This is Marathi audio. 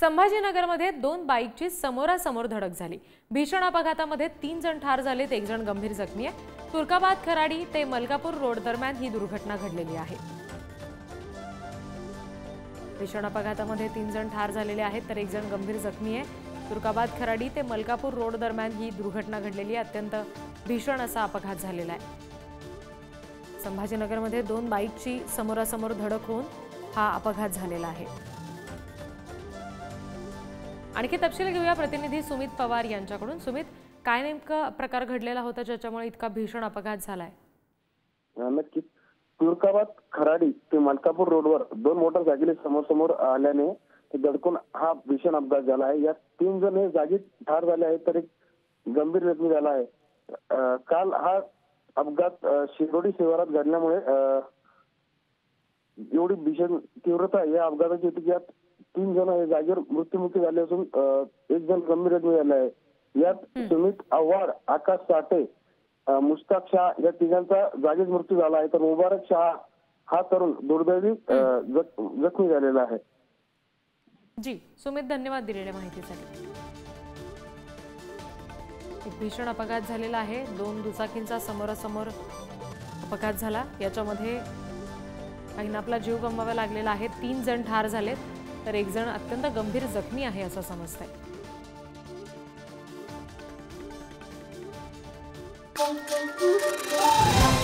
संभाजीनगरमध्ये दोन बाईकची समोरासमोर धडक झाली। भीषण अपघातामध्ये 3 जण ठार झालेत, 1 जण गंभीर जखमी आहे। तुर्काबाद खराडी ते मलकापूर रोड दरम्यान ही दुर्घटना घडलेली आहे। भीषण अपघातामध्ये 3 जण ठार झालेले आहेत तर 1 जण गंभीर जखमी आहे। तुर्काबाद खराडी ते मलकापूर रोड दरम्यान ही दुर्घटना घडलेली आहे। अत्यंत भीषण असा अपघात झालेला आहे। संभाजीनगरमध्ये दोन बाईकची समोरासमोर धडक होऊन हा अपघात झालेला आहे। आणखी तपशील घेऊया प्रतिनिधी सुमित पवार यांच्याकडून। सुमित, काय नेमका प्रकार घडलेला होता ज्याच्यामुळे इतका भीषण अपघात झालाय? नक्कीच तुर्काबाद खराडी ते मलकापूर रोडवर दोन मोटरसायकली समोर आल्याने धडकून हा भीषण अपघात झाला आहे। यात 3 जण हे जागीच ठार झाले आहेत तर एक गंभीर जखमी झाला आहे। काल हा अपघात शिरोडी शिवारात घडल्यामुळे एवढी भीषण तीव्रता या अपघाताची होती की यात 3 जण हे जागेवर मृत्युमुखी झाले असून 1 जण गंभीर जखमी झाला आहे। यात सुमित आव्हाड, आकाश साठे, मुश्ताक शाह या तिघांचा जागीच मृत्यू झाला आहे तर मुबारक शाह हा तरुण दुर्दैवी जखमी झालेला आहे। जी सुमित, धन्यवाद दिलेल्या माहितीसाठी। एक भीषण अपघात झालेला आहे। 2 दुचाकींचा समोरासमोर अपघात झाला। याच्यामध्ये काहींना आपला जीव गमवावा लागलेला आहे। 3 जण ठार झालेत तर 1 जण अत्यंत गंभीर जखमी आहे असं समजतंय। Thank you.